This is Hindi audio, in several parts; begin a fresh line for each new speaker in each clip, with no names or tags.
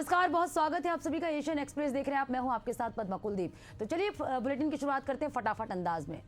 नमस्कार, बहुत स्वागत है आप सभी का। एशियन एक्सप्रेस देख रहे हैं आप। मैं हूं आपके साथ पद्मा कुलदीप। तो चलिए बुलेटिन की शुरुआत करते हैं फटाफट अंदाज में।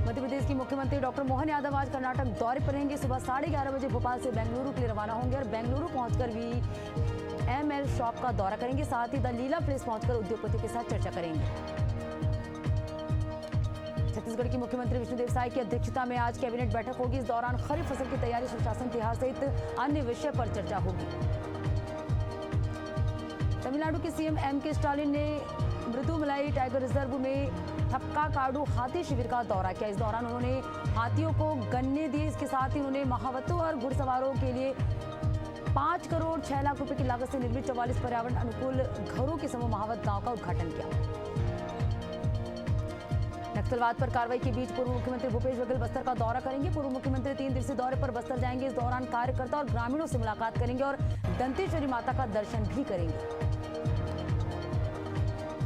मध्य प्रदेश की मुख्यमंत्री डॉक्टर मोहन यादव आज कर्नाटक दौरे पर रहेंगे। सुबह 11:30 बजे भोपाल से बेंगलुरु के लिए रवाना होंगे और बेंगलुरु पहुंचकर VML शॉप का दौरा करेंगे। साथ ही द लीला प्लेस पहुंचकर उद्योगपतियों के साथ चर्चा करेंगे। छत्तीसगढ़ की मुख्यमंत्री विष्णुदेव साय की अध्यक्षता में आज कैबिनेट बैठक होगी। इस दौरान खरीफ फसल की तैयारी, सुशासन, तिहार सहित अन्य विषय पर चर्चा होगी। तमिलनाडु के सीएम M.K. स्टालिन ने मृदुमलाई टाइगर रिजर्व में थप्काकाडु हाथी शिविर का दौरा किया। इस दौरान उन्होंने हाथियों को गन्ने दिए। इसके साथ ही उन्होंने महावतों और घुड़सवारों के लिए 5 करोड़ 6 लाख रुपए की लागत से निर्मित 44 पर्यावरण अनुकूल घरों के समूह महावत गांव का उद्घाटन किया। नक्सलवाद पर कार्रवाई के बीच पूर्व मुख्यमंत्री भूपेश बघेल बस्तर का दौरा करेंगे। पूर्व मुख्यमंत्री 3 दिवसीय दौरे पर बस्तर जाएंगे। इस दौरान कार्यकर्ता और ग्रामीणों से मुलाकात करेंगे और दंतेश्वरी माता का दर्शन भी करेंगे।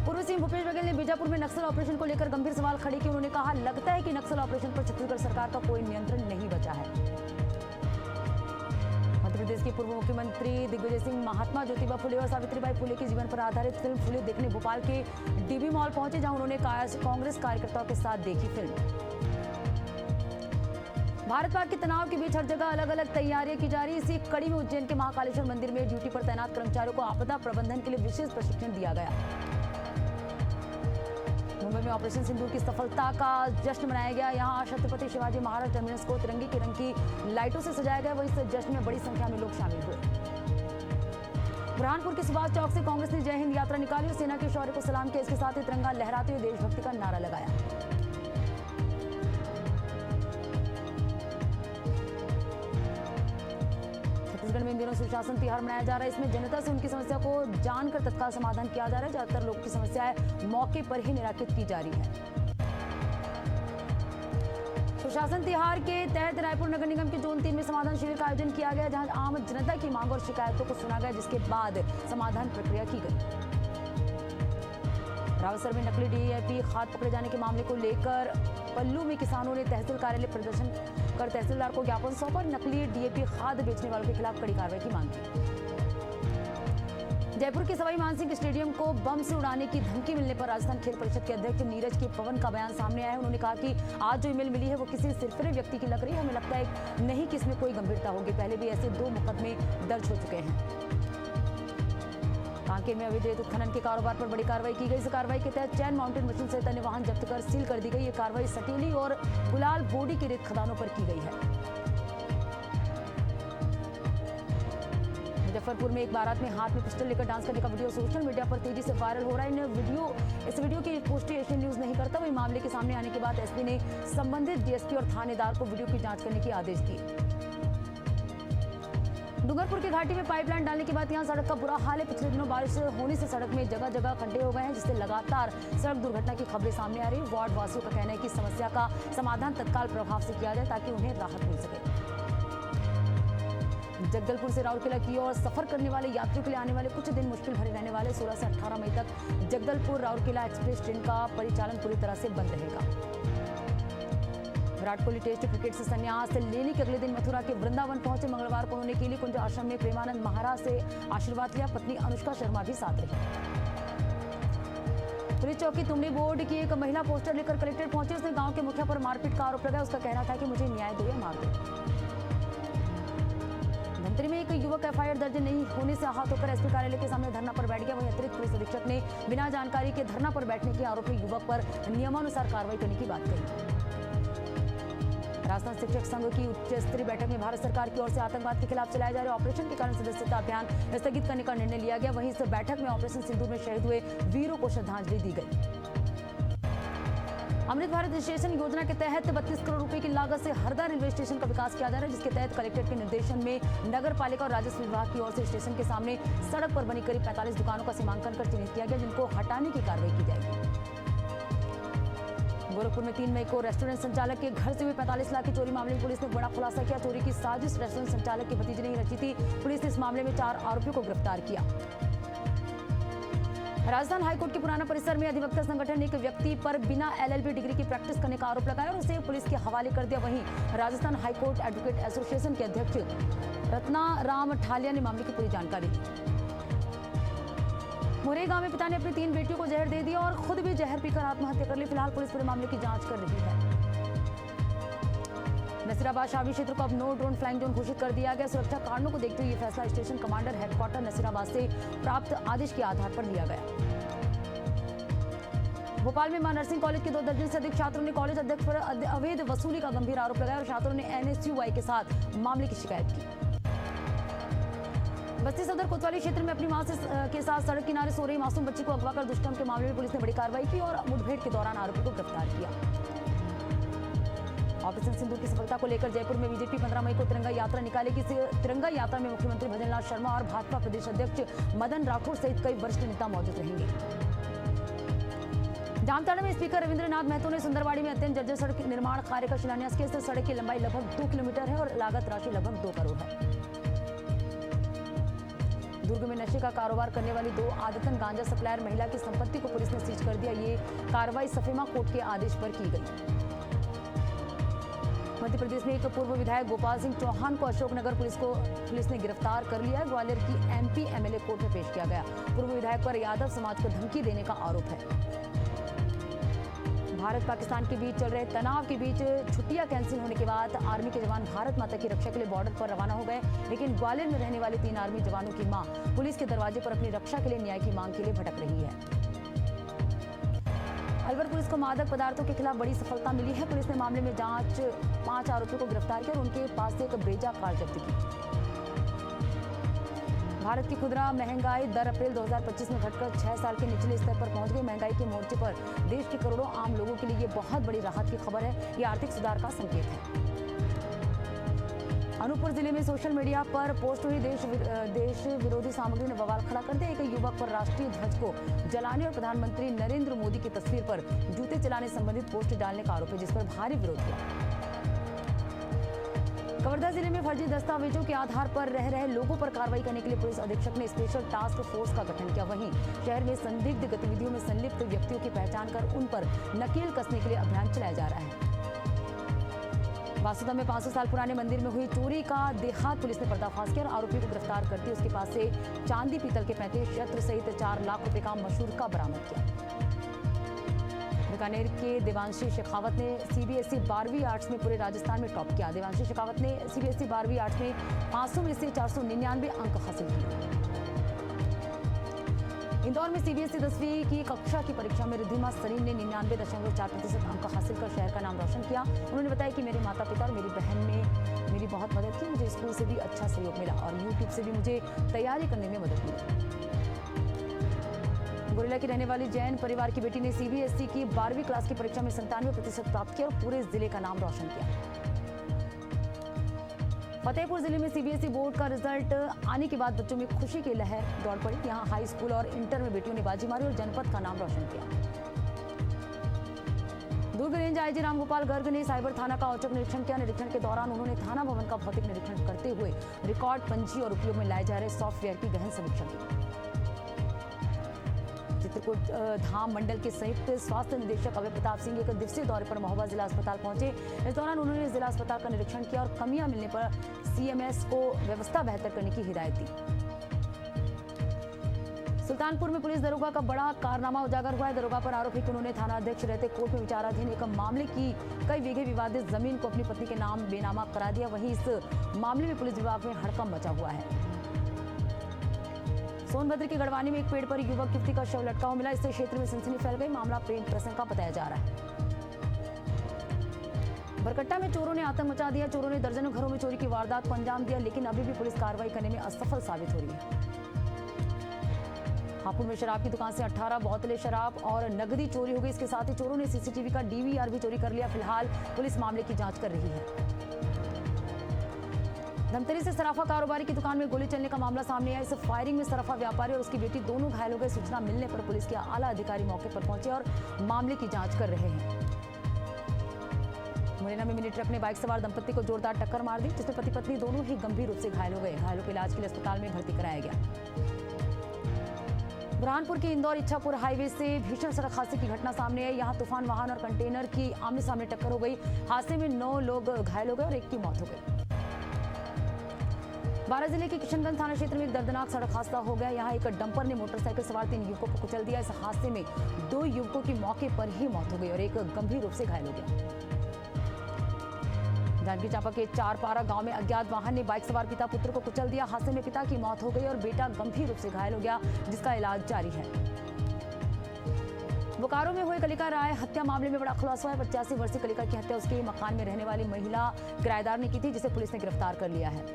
पूर्व सीएम भूपेश बघेल ने बीजापुर में नक्सल ऑपरेशन को लेकर गंभीर सवाल खड़े किए। उन्होंने कहा, लगता है कि नक्सल ऑपरेशन पर छत्तीसगढ़ सरकार का कोई नियंत्रण नहीं बचा है। मध्य प्रदेश के पूर्व मुख्यमंत्री दिग्विजय सिंह महात्मा ज्योतिबा फुले और सावित्रीबाई फुले के जीवन पर आधारित फिल्म फुले देखने भोपाल के DB मॉल पहुंचे, जहां उन्होंने कांग्रेस कार्यकर्ताओं के साथ देखी फिल्म। भारत पाक के तनाव के बीच हर जगह अलग अलग तैयारियां की जा रही। इसी कड़ी में उज्जैन के महाकालेश्वर मंदिर में ड्यूटी पर तैनात कर्मचारियों को आपदा प्रबंधन के लिए विशेष प्रशिक्षण दिया गया। मुंबई में ऑपरेशन सिंदूर की सफलता का जश्न मनाया गया। यहां छत्रपति शिवाजी महाराज टर्मिनस को तिरंगे के रंग की लाइटों से सजाया गया। वहीं इस जश्न में बड़ी संख्या में लोग शामिल हुए। बुरहानपुर के सुभाष चौक से कांग्रेस ने जय हिंद यात्रा निकाली और सेना के शौर्य को सलाम किया। इसके साथ ही तिरंगा लहराते हुए देशभक्ति का नारा लगाया। छत्तीसगढ़ में इन दिनों सुशासन तिहार मनाया जा रहा है। इसमें जनता से उनकी समस्या को जानकर तत्काल समाधान किया जा रहा है। ज्यादातर लोगों की समस्याएं मौके पर ही निराकृत की जा रही है। सुशासन तिहार के तहत रायपुर नगर निगम के जोन 3 में समाधान शिविर का आयोजन किया गया, जहां आम जनता की मांग और शिकायतों को सुना गया, जिसके बाद समाधान प्रक्रिया की गई। रावतसर में नकली DAP खाद पकड़े जाने के मामले को लेकर पल्लू में किसानों ने तहसील कार्यालय प्रदर्शन कर तहसीलदार को ज्ञापन सौंपा और नकली DAP खाद बेचने वालों के खिलाफ कड़ी कार्रवाई की मांग की। जयपुर के सवाई मानसिंह स्टेडियम को बम से उड़ाने की धमकी मिलने पर राजस्थान खेल परिषद के अध्यक्ष नीरज के पवन का बयान सामने आया है। उन्होंने कहा कि आज जो ईमेल मिली है वो किसी सिरफिरे व्यक्ति की लग रही है। हमें लगता है नहीं कि इसमें कोई गंभीरता होगी। पहले भी ऐसे 2 मुकदमे दर्ज हो चुके हैं। कांकेर में अवैध रेत उत्खनन के कारोबार पर बड़ी कार्रवाई की गई। इस कार्रवाई के तहत चैन माउंटेन मशीन सहित अन्य वाहन जब्त कर सील कर दी गई। ये कार्रवाई सटीली और गुलाल बोडी के रेत खदानों पर की गई है। मुजफ्फरपुर में एक बारात में हाथ में पिस्टल लेकर डांस करने का वीडियो सोशल मीडिया पर तेजी से वायरल हो रहा है। इस वीडियो की पुष्टि एशियन न्यूज नहीं करता। वही मामले के सामने आने के बाद SP ने संबंधित DSP और थानेदार को वीडियो की जांच करने के आदेश दिए। डूंगरपुर की घाटी में पाइपलाइन डालने के बाद यहां सड़क का बुरा हाल है। पिछले दिनों बारिश होने से सड़क में जगह जगह खड्डे हो गए हैं, जिससे लगातार सड़क दुर्घटना की खबरें सामने आ रही है। वार्ड वासियों का कहना है कि समस्या का समाधान तत्काल प्रभाव से किया जाए ताकि उन्हें राहत मिल सके। जगदलपुर से राउरकेला की ओर सफर करने वाले यात्रियों के लिए आने वाले कुछ दिन मुश्किल भरे रहने वाले। 16 से 18 मई तक जगदलपुर राउरकेला एक्सप्रेस ट्रेन का परिचालन पूरी तरह से बंद रहेगा। विराट कोहली टेस्ट क्रिकेट से संन्यास लेने के अगले दिन मथुरा के वृंदावन पहुंचे। मंगलवार को उन्होंने केली कुंज आश्रम में प्रेमानंद महाराज से आशीर्वाद लिया। पत्नी अनुष्का शर्मा भी साथ रही। पुलिस चौकी तुमड़ी बोर्ड की एक महिला पोस्टर लेकर कलेक्टर पहुंची। उसने गांव के मुखिया पर मारपीट का आरोप लगाया। उसका कहना था कि मुझे न्याय दो या मार दो। धमतरी में एक युवक FIR दर्ज नहीं होने से आहत होकर SP कार्यालय के सामने धरना पर बैठ गया। वहीं अतिरिक्त पुलिस अधीक्षक ने बिना जानकारी के धरना पर बैठने के आरोपी युवक पर नियमानुसार कार्रवाई करने की बात कही। राजस्थान शिक्षक संघ की उच्च स्तरीय बैठक में भारत सरकार की ओर से आतंकवाद के खिलाफ चलाए जा रहे ऑपरेशन के कारण सदस्यता अभियान स्थगित करने का निर्णय लिया गया। वहीं इस बैठक में ऑपरेशन सिंदूर में शहीद हुए वीरों को श्रद्धांजलि दी गई। अमृत भारत स्टेशन योजना के तहत 32 करोड़ रुपए की लागत से हरदा रेलवे स्टेशन का विकास किया जा रहा है, जिसके तहत कलेक्ट्रेट के निर्देशन में नगर पालिका और राजस्व विभाग की ओर से स्टेशन के सामने सड़क पर बनी करीब 45 दुकानों का सीमांकन कर चिन्हित किया गया, जिनको हटाने की कार्रवाई की जाएगी। गोरखपुर में 3 मई को रेस्टोरेंट संचालक के घर से हुए 45 लाख की चोरी मामले में पुलिस ने बड़ा खुलासा किया। चोरी की साजिश रेस्टोरेंट संचालक के भतीजे ने ही रची थी। पुलिस ने इस मामले में 4 आरोपियों को गिरफ्तार किया। राजस्थान हाईकोर्ट के पुराना परिसर में अधिवक्ता संगठन ने एक व्यक्ति पर बिना LLB डिग्री की प्रैक्टिस करने का आरोप लगाया और उसे पुलिस के हवाले कर दिया। वहीं राजस्थान हाईकोर्ट एडवोकेट एसोसिएशन के अध्यक्ष रत्ना राम ठालिया ने मामले की पूरी जानकारी दी। मोरेगा में पिता ने अपनी 3 बेटियों को जहर दे दिया और खुद भी जहर पीकर आत्महत्या कर ली। फिलहाल पुलिस पूरे मामले की जांच कर रही है। नसीराबाद शावी क्षेत्र को अब नो ड्रोन फ्लाइंग जोन घोषित कर दिया गया। सुरक्षा कारणों को देखते हुए यह फैसला स्टेशन कमांडर हेडक्वार्टर नसीराबाद से प्राप्त आदेश के आधार पर लिया गया। भोपाल में मां नर्सिंग कॉलेज के 2 दर्जन से अधिक छात्रों ने कॉलेज अध्यक्ष पर अवैध वसूली का गंभीर आरोप लगाया और छात्रों ने एनएसयूआई के साथ मामले की शिकायत की। बस्ती सदर कोतवाली क्षेत्र में अपनी मां के साथ सड़क किनारे सो रही मासूम बच्ची को अगवा कर दुष्कर्म के मामले में पुलिस ने बड़ी कार्रवाई की और मुठभेड़ के दौरान आरोपी को गिरफ्तार किया। ऑपरेशन सिंदूर की सफलता को लेकर जयपुर में बीजेपी 15 मई को तिरंगा यात्रा निकालेगी। तिरंगा यात्रा में मुख्यमंत्री भजनलाल शर्मा और भाजपा प्रदेश अध्यक्ष मदन राठौर सहित कई वरिष्ठ नेता मौजूद रहेंगे। जामताड़ा में स्पीकर रविंद्रनाथ महतो ने सुंदरवाड़ी में अत्यंत जर्जर सड़क निर्माण कार्य का शिलान्यास किया। इस सड़क की लंबाई लगभग 2 किलोमीटर है और लागत राशि लगभग 2 करोड़ है। दुर्ग में नशे का कारोबार करने वाली 2 आदतन गांजा सप्लायर महिला की संपत्ति को पुलिस ने सीज कर दिया। ये कार्रवाई सफेमा कोर्ट के आदेश पर की गई। मध्य प्रदेश में एक पूर्व विधायक गोपाल सिंह चौहान को अशोकनगर पुलिस ने गिरफ्तार कर लिया है। ग्वालियर की एमपी एमएलए कोर्ट में पेश किया गया। पूर्व विधायक पर यादव समाज को धमकी देने का आरोप है। भारत पाकिस्तान के बीच चल रहे तनाव के बीच छुट्टियां कैंसिल होने के बाद आर्मी के जवान भारत माता की रक्षा के लिए बॉर्डर पर रवाना हो गए। लेकिन ग्वालियर में रहने वाले 3 आर्मी जवानों की मां पुलिस के दरवाजे पर अपनी रक्षा के लिए न्याय की मांग के लिए भटक रही है। अलवर पुलिस को मादक पदार्थों के खिलाफ बड़ी सफलता मिली है। पुलिस ने मामले में जांच 5 आरोपियों को गिरफ्तार किया और उनके पास से एक ब्रेजा कार जब्त की। भारत की खुदरा महंगाई दर अप्रैल 2025 में घटकर 6 साल के निचले स्तर पर पहुंच गई। महंगाई के मोर्चे पर देश के करोड़ों आम लोगों के लिए ये बहुत बड़ी राहत की खबर है। ये आर्थिक सुधार का संकेत है। अनूपपुर जिले में सोशल मीडिया पर पोस्ट हुई देश विरोधी सामग्री ने बवाल खड़ा कर दिया। एक युवक पर राष्ट्रीय ध्वज को जलाने और प्रधानमंत्री नरेंद्र मोदी की तस्वीर पर जूते चलाने संबंधित पोस्ट डालने का आरोप है, जिस पर भारी विरोध हुआ। कवर्धा जिले में फर्जी दस्तावेजों के आधार पर रह रहे लोगों पर कार्रवाई करने के लिए पुलिस अधीक्षक ने स्पेशल टास्क फोर्स का गठन किया। वहीं शहर में संदिग्ध गतिविधियों में संलिप्त व्यक्तियों की पहचान कर उन पर नकेल कसने के लिए अभियान चलाया जा रहा है। वासुदा में 500 साल पुराने मंदिर में हुई चोरी का देहात पुलिस ने पर्दाफाश किया और आरोपी को गिरफ्तार करते उसके पास से चांदी पीतल के 35 यंत्र सहित 4 लाख रुपए का मशूरका बरामद किया। बीकानेर के देवांशी शेखावत ने सीबीएसई 12वीं आर्ट्स में पूरे राजस्थान में टॉप किया। देवांशी शेखावत ने सीबीएसई 12वीं आर्ट्स में 500 में से 499 अंक हासिल किए। इंदौर में सीबीएसई 10वीं की कक्षा की परीक्षा में रिद्धिमा सलीम ने 99.4% अंक हासिल कर शहर का नाम रोशन किया। उन्होंने बताया कि मेरे माता पिता और मेरी बहन ने मेरी बहुत मदद की। मुझे स्कूल से भी अच्छा सहयोग मिला और यूट्यूब से भी मुझे तैयारी करने में मदद मिली। गुरेला की रहने वाली जैन परिवार की बेटी ने सीबीएसई की 12वीं क्लास की परीक्षा में 97% प्राप्त किया और पूरे जिले का नाम रोशन किया। फतेहपुर जिले में सीबीएसई बोर्ड का रिजल्ट आने के बाद बच्चों में खुशी की लहर दौड़ पड़ी। यहां हाई स्कूल और इंटर में बेटियों ने बाजी मारी और जनपद का नाम रोशन किया। दुर्ग रेंज आईजी रामगोपाल गर्ग ने साइबर थाना का औचक निरीक्षण किया। निरीक्षण के दौरान उन्होंने थाना भवन का भौतिक निरीक्षण करते हुए रिकॉर्ड पंजी और उपयोग में लाए जा रहे सॉफ्टवेयर की गहन समीक्षा की। चित्रकूट धाम मंडल के संयुक्त स्वास्थ्य निदेशक अभय प्रताप सिंह एक दिवसीय दौरे पर महोबा जिला अस्पताल पहुंचे। इस दौरान उन्होंने जिला अस्पताल का निरीक्षण किया और कमियां मिलने पर सीएमएस को व्यवस्था बेहतर करने की हिदायत दी। सुल्तानपुर में पुलिस दरोगा का बड़ा कारनामा उजागर हुआ है। दरोगा पर आरोप है कि उन्होंने थाना अध्यक्ष रहते कोर्ट में विचाराधीन एक मामले की कई बीघे विवादित जमीन को अपनी पत्नी के नाम बेनामा करा दिया। वहीं इस मामले में पुलिस विभाग में हड़कंप मचा हुआ है। सोनभद्र के गढ़वानी में एक पेड़ पर युवक युवती का शव लटका हुआ मिला। इससे क्षेत्र में सनसनी फैल गई। मामला प्रेम प्रसंग का बताया जा रहा है। बरकट्टा में चोरों ने आतंक मचा दिया। चोरों ने दर्जनों घरों में चोरी की वारदात को अंजाम दिया, लेकिन अभी भी पुलिस कार्रवाई करने में असफल साबित हो रही है। हापुड़ में शराब की दुकान से 18 बोतलें शराब और नकदी चोरी हो गई। इसके साथ ही चोरों ने सीसीटीवी का डीवीआर भी चोरी कर लिया। फिलहाल पुलिस मामले की जांच कर रही है। धमतरी से सराफा कारोबारी की दुकान में गोली चलने का मामला सामने आया। इस फायरिंग में सराफा व्यापारी और उसकी बेटी दोनों घायल हो गए। सूचना मिलने पर पुलिस के आला अधिकारी मौके पर पहुंचे और मामले की जांच कर रहे हैं। मुरैना में मिनी ट्रक ने बाइक सवार दंपत्ति को जोरदार टक्कर मार दी, जिसमें पति पत्नी दोनों ही गंभीर रूप से घायल हो गए। घायलों को इलाज के लिए अस्पताल में भर्ती कराया गया। बुरहानपुर के इंदौर इच्छापुर हाईवे से भीषण सड़क हादसे की घटना सामने आई। यहां तूफान वाहन और कंटेनर की आमने सामने टक्कर हो गई। हादसे में 9 लोग घायल हो गए और 1 की मौत हो गई। बारां जिले के किशनगंज थाना क्षेत्र में एक दर्दनाक सड़क हादसा हो गया। यहाँ एक डंपर ने मोटरसाइकिल सवार 3 युवकों को कुचल दिया। इस हादसे में 2 युवकों की मौके पर ही मौत हो गई और एक गंभीर रूप से घायल हो गया। जांजगीर चांपा के चारपारा गांव में अज्ञात वाहन ने बाइक सवार पिता पुत्र को कुचल दिया। हादसे में पिता की मौत हो गई और बेटा गंभीर रूप से घायल हो गया, जिसका इलाज जारी है। बोकारो में हुए कलिका राय हत्या मामले में बड़ा खुलासा है। 85 वर्षीय कलिका की हत्या उसके मकान में रहने वाली महिला किराएदार ने की थी, जिसे पुलिस ने गिरफ्तार कर लिया है।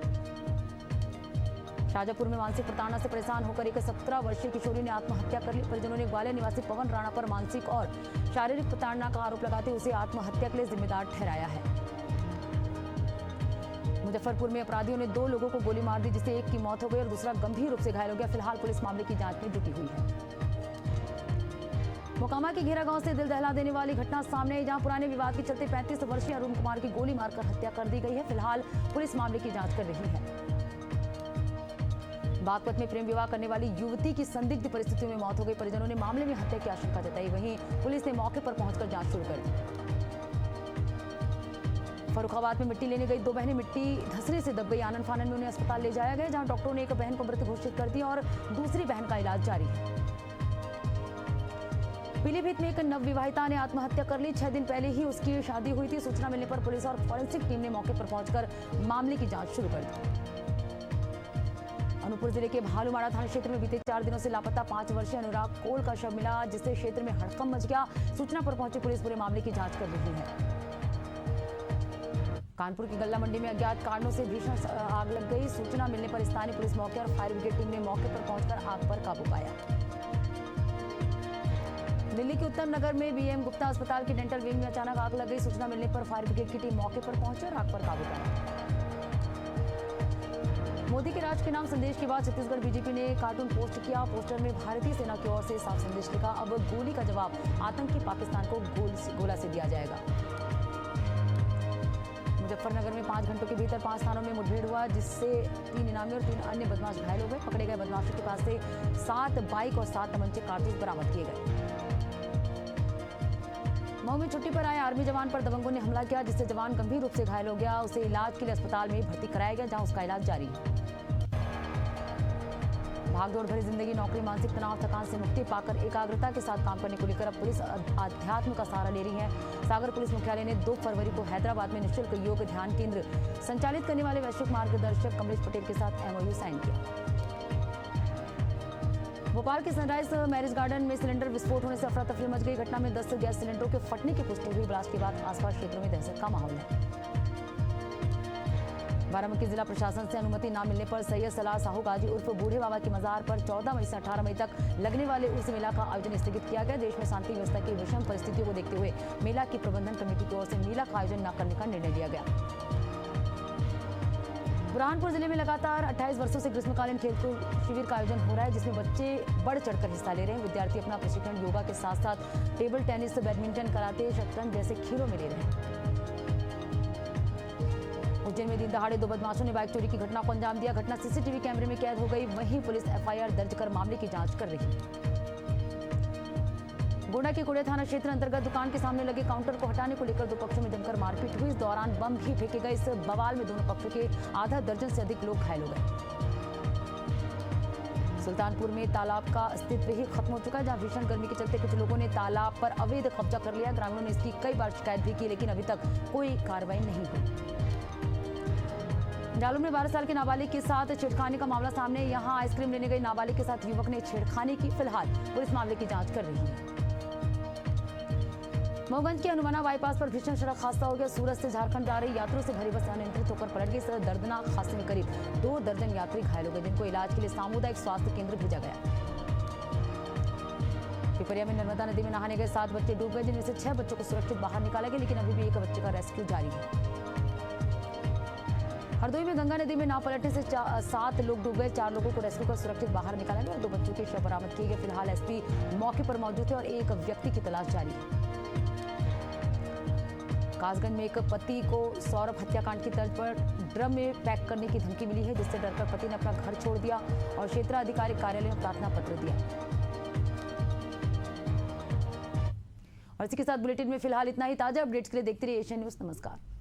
शाजापुर में मानसिक प्रताड़ना से परेशान होकर एक 17 वर्षीय किशोरी ने आत्महत्या कर ली। परिजनों ने ग्वालियर निवासी पवन राणा पर मानसिक और शारीरिक प्रताड़ना का आरोप लगाते उसे आत्महत्या के लिए जिम्मेदार ठहराया है। मुजफ्फरपुर में अपराधियों ने 2 लोगों को गोली मार दी, जिससे एक की मौत हो गई और दूसरा गंभीर रूप से घायल हो गया। फिलहाल पुलिस मामले की जांच में जुटी हुई है। मोकामा के घेरा गांव से दिल दहला देने वाली घटना सामने आई, जहां पुराने विवाद के चलते 35 वर्षीय अरुण कुमार की गोली मारकर हत्या कर दी गई है। फिलहाल पुलिस मामले की जांच कर रही है। बागपत में प्रेम विवाह करने वाली युवती की संदिग्ध परिस्थितियों में मौत हो गई। परिजनों ने मामले में हत्या की आशंका जताई। वहीं पुलिस ने मौके पर पहुंचकर जांच शुरू कर दी। फर्रुखाबाद में मिट्टी लेने गई 2 बहनें मिट्टी धंसने से दब गई। आनन फानन में उन्हें अस्पताल ले जाया गया, जहां डॉक्टरों ने एक बहन को मृत घोषित कर दिया और दूसरी बहन का इलाज जारी है। पीलीभीत में एक नवविवाहिता ने आत्महत्या कर ली। 6 दिन पहले ही उसकी शादी हुई थी। सूचना मिलने पर पुलिस और फॉरेंसिक टीम ने मौके पर पहुंचकर मामले की जांच शुरू कर दी। अनूपपुर जिले के भालूमाड़ा थाना क्षेत्र में बीते 4 दिनों से लापता 5 वर्षीय अनुराग कोल का शव मिला, जिससे क्षेत्र में हड़कंप मच गया। सूचना पर पहुंची पुलिस पूरे मामले की जांच कर रही है। कानपुर की गल्ला मंडी में अज्ञात कारणों से भीषण आग लग गई। सूचना मिलने पर स्थानीय पुलिस मौके और फायर ब्रिगेड टीम ने मौके पर पहुंचकर आग पर काबू पाया। दिल्ली के उत्तम नगर में बीएम गुप्ता अस्पताल के डेंटल विंग में अचानक आग लग गई। सूचना मिलने पर फायर ब्रिगेड की टीम मौके पर पहुंची और आग पर काबू पाया। मोदी के राज के नाम संदेश के बाद छत्तीसगढ़ बीजेपी ने कार्टून पोस्ट किया। पोस्टर में भारतीय सेना की ओर से साफ संदेश लिखा, अब गोली का जवाब आतंकी पाकिस्तान को गोला से दिया जाएगा। मुजफ्फरनगर में 5 घंटों के भीतर 5 थानों में मुठभेड़ हुआ, जिससे 3 इनामी और 3 अन्य बदमाश घायल हो गए। पकड़े गए बदमाशों के पास से 7 बाइक और 7 तमंचे कारतूस बरामद किए गए। मऊ में छुट्टी पर आए आर्मी जवान पर दबंगों ने हमला किया, जिससे जवान गंभीर रूप से घायल हो गया। उसे इलाज के लिए अस्पताल में भर्ती कराया गया, जहां उसका इलाज जारी है। भागदौड़ भरी जिंदगी, नौकरी, मानसिक तनाव, थकान से मुक्ति पाकर एकाग्रता के साथ काम करने को लेकर अब पुलिस अध्यात्म का सहारा ले रही है। सागर पुलिस मुख्यालय ने 2 फरवरी को हैदराबाद में निःशुल्क योग ध्यान केंद्र संचालित करने वाले वैश्विक मार्गदर्शक कमलेश पटेल के साथ MOU साइन किया। भोपाल के सनराइज मैरिज गार्डन में सिलेंडर विस्फोट होने से अफरा तफरी मच गई। घटना में 10 गैस सिलेंडरों के फटने की पुष्टि हुई। ब्लास्ट के बाद आसपास क्षेत्रों में दहशत का माहौल है। बाराबंकी जिला प्रशासन से अनुमति न मिलने पर सैयद सलाह साहू गाजी उर्फ बूढ़े बाबा की मजार पर 14 मई से 18 मई तक लगने वाले उर्स मेला का आयोजन स्थगित किया गया। देश में शांति व्यवस्था की विषम परिस्थितियों को देखते हुए मेला की प्रबंधन कमेटी की ओर से मेला का आयोजन न करने का निर्णय लिया गया। बुरहानपुर जिले में लगातार 28 वर्षों से ग्रीष्मकालीन खेलकूद शिविर का आयोजन हो रहा है, जिसमें बच्चे बढ़ चढ़कर हिस्सा ले रहे हैं। विद्यार्थी अपना प्रशिक्षण योगा के साथ साथ टेबल टेनिस, बैडमिंटन, कराटे, शतरंज जैसे खेलों में ले रहे हैं। उज्जैन में दिन दहाड़े 2 बदमाशों ने बाइक चोरी की घटना को अंजाम दिया। घटना CCTV कैमरे में कैद हो गई। वहीं पुलिस FIR दर्ज कर मामले की जांच कर रही है। गोंडा के कोड़े थाना क्षेत्र अंतर्गत दुकान के सामने लगे काउंटर को हटाने को लेकर 2 पक्षों में जमकर मारपीट हुई। इस दौरान बम भी फेंके गए। इस बवाल में दोनों पक्षों के आधा दर्जन से अधिक लोग घायल हो गए। सुल्तानपुर में तालाब का अस्तित्व ही खत्म हो चुका है, जहां भीषण गर्मी के चलते कुछ लोगों ने तालाब पर अवैध कब्जा कर लिया। ग्रामीणों ने इसकी कई बार शिकायत भी की, लेकिन अभी तक कोई कार्रवाई नहीं हुई। जालौर में 12 साल के नाबालिग के साथ छेड़खानी का मामला सामने। यहां आइसक्रीम लेने गई नाबालिग के साथ युवक ने छेड़खानी की। फिलहाल पुलिस मामले की जांच कर रही है। मऊगंज के हनुमाना बाईपास पर भीषण सड़क हादसा हो गया। सूरत से झारखंड जा रही यात्रियों से भरी बस अनियंत्रित होकर पलट गई। इस दर्दनाक हादसे में करीब 2 दर्जन यात्री घायल हो गए, जिनको इलाज के लिए सामुदायिक स्वास्थ्य केंद्र भेजा गया। पिपरिया में नर्मदा नदी में नहाने गए 7 बच्चे डूब गए, जिनमें से 6 बच्चों को सुरक्षित बाहर निकाला गया, लेकिन अभी भी एक बच्चे का रेस्क्यू जारी है। हरदोई में गंगा नदी में नाव पलटने से 7 लोग डूब गए। 4 लोगों को रेस्क्यू कर सुरक्षित बाहर निकाला गया और 2 बच्चों के शव बरामद किए गए। फिलहाल SP मौके पर मौजूद है और एक व्यक्ति की तलाश जारी है। कासगंज में एक पति को सौरभ हत्याकांड की तर्ज पर ड्रम में पैक करने की धमकी मिली है, जिससे डरकर पति ने अपना घर छोड़ दिया और क्षेत्राधिकारी कार्यालय में प्रार्थना पत्र दिया। और इसी के साथ बुलेटिन में फिलहाल इतना ही। ताजा अपडेट्स के लिए देखते रहिए एशियन न्यूज़। नमस्कार।